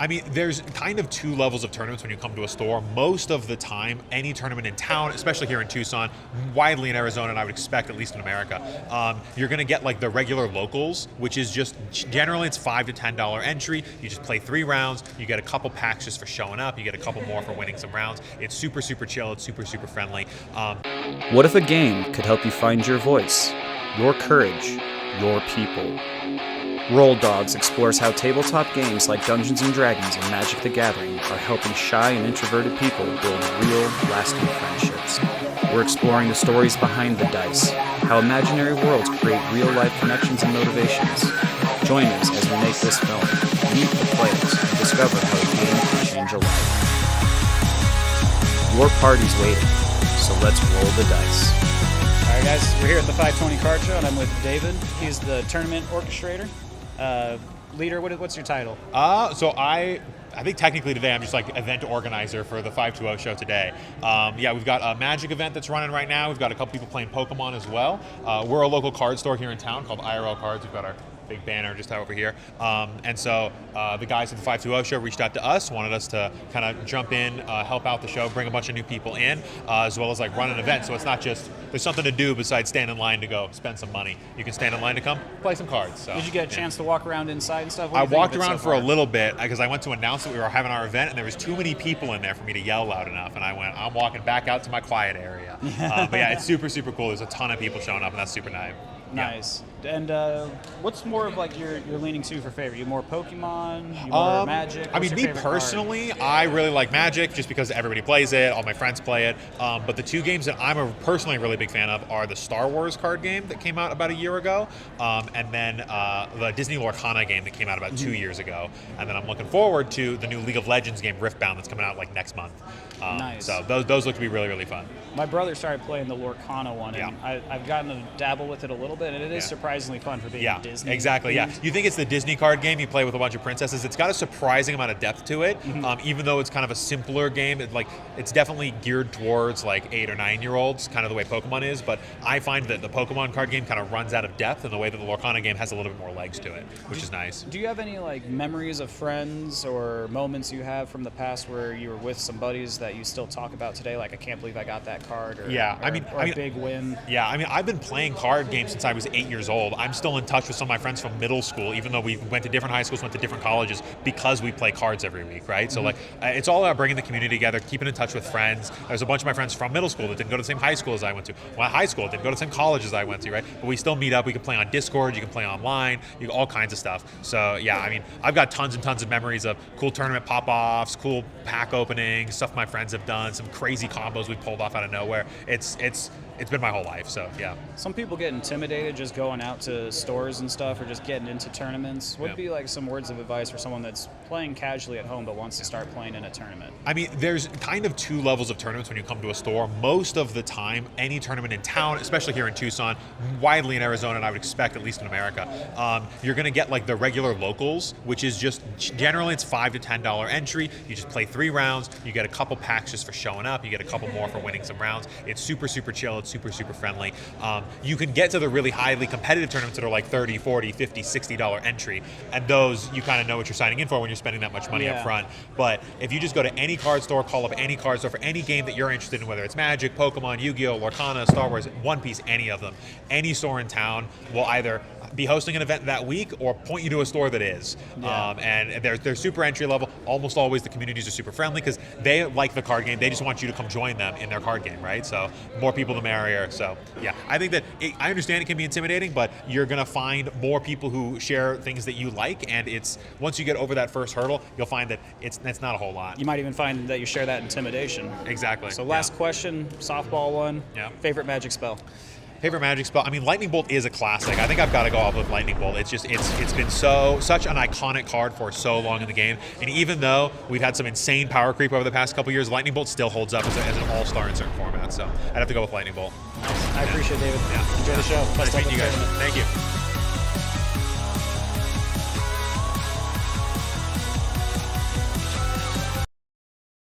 I mean, there's kind of two levels of tournaments when you come to a store. Most of the time, any tournament in town, especially here in Tucson, widely in Arizona, and I would expect at least in America, you're going to get like the regular locals, which is just generally it's $5 to $10 entry. You just play 3 rounds. You get a couple packs just for showing up. You get a couple more for winning some rounds. It's super, super chill. It's super, super friendly. What if a game could help you find your voice, your courage, your people? Roll Dogs explores how tabletop games like Dungeons & Dragons and Magic the Gathering are helping shy and introverted people build real, lasting friendships. We're exploring the stories behind the dice, how imaginary worlds create real-life connections and motivations. Join us as we make this film, meet the players, and discover how a game can change a life. Your party's waiting, so let's roll the dice. All right, guys, we're here at the 520 Card Show, and I'm with David. He's the tournament orchestrator. Leader, what's your title? So I think technically today I'm just like event organizer for the 520 show today. Yeah, we've got a Magic event that's running right now. We've got a couple people playing Pokemon as well. We're a local card store here in town called IRL Cards. We've got our big banner just over here. And so the guys at the 520 show reached out to us, wanted us to kind of jump in, help out the show, bring a bunch of new people in, as well as like run an event. So it's not just, there's something to do besides stand in line to go spend some money. You can stand in line to come play some cards. So, did you get a chance to walk around inside and stuff? I walked around for a little bit because I went to announce that we were having our event and there was too many people in there for me to yell loud enough. And I went, I'm walking back out to my quiet area. But yeah, it's super, super cool. There's a ton of people showing up and that's super nice. Nice. Yeah. And what's more of like you're leaning to for favorite? You more Pokemon? You more Magic? I mean, me personally, I really like Magic just because everybody plays it. All my friends play it. But the two games that I'm personally really big fan of are the Star Wars card game that came out about a year ago, and then the Disney Lorcana game that came out about 2 years ago. And then I'm looking forward to the new League of Legends game Riftbound that's coming out like next month. Nice. So those look to be really, really fun. My brother started playing the Lorcana one, and I've gotten to dabble with it a little bit, and it is surprisingly fun for being Disney. Exactly. Yeah, you think it's the Disney card game? You play with a bunch of princesses. It's got a surprising amount of depth to it, even though it's kind of a simpler game. It's definitely geared towards like 8 or 9 year olds, kind of the way Pokemon is. But I find that the Pokemon card game kind of runs out of depth in the way that the Lorcana game has a little bit more legs to it, which is nice. Do you have any like memories of friends or moments you have from the past where you were with some buddies that you still talk about today? Like, I can't believe I got that card. Or a big win. Yeah, I mean, I've been playing card games since I was 8 years old. I'm still in touch with some of my friends from middle school, even though we went to different high schools, went to different colleges, because we play cards every week, right? So like, it's all about bringing the community together, keeping in touch with friends. There's a bunch of my friends from middle school that didn't go to the same high school as I went to. Well, high school didn't go to the same college as I went to, right? But we still meet up. We can play on Discord. You can play online. All kinds of stuff. So yeah, I mean, I've got tons and tons of memories of cool tournament pop-offs, cool pack openings, stuff my friends have done, some crazy combos we pulled off out of nowhere. It's been my whole life, so yeah. Some people get intimidated just going out to stores and stuff, or just getting into tournaments. What would be like some words of advice for someone that's playing casually at home but wants to start playing in a tournament? I mean, there's kind of two levels of tournaments when you come to a store. Most of the time, any tournament in town, especially here in Tucson, widely in Arizona, and I would expect at least in America, you're going to get like the regular locals, which is just generally it's $5 to $10 entry. You just play 3 rounds. You get a couple packs just for showing up. You get a couple more for winning some rounds. It's super, super chill. It's super, super friendly. You can get to the really highly competitive tournaments that are like $30, $40, $50, $60 entry, and those you kind of know what you're signing in for when you're spending that much money up front. But if you just go to any card store, call up any card store for any game that you're interested in, whether it's Magic, Pokemon, Yu-Gi-Oh, Lorcana, Star Wars, One Piece, any of them, any store in town will either be hosting an event that week or point you to a store that is. And they're super entry level. Almost always the communities are super friendly because they like the card game. They just want you to come join them in their card game, right? So more people the merrier. So yeah, I think that I understand it can be intimidating, but you're gonna find more people who share things that you like, and it's once you get over that first hurdle, you'll find that it's not a whole lot. You might even find that you share that intimidation. Exactly. So last question, softball one. Yeah. Favorite Magic spell? Favorite Magic spell? I mean, Lightning Bolt is a classic. I think I've got to go off with Lightning Bolt. It's been such an iconic card for so long in the game. And even though we've had some insane power creep over the past couple years, Lightning Bolt still holds up as an all-star in certain formats. So I'd have to go with Lightning Bolt. Nice. I appreciate it, David. Yeah. Enjoy the show. Nice meeting you guys. Thank you.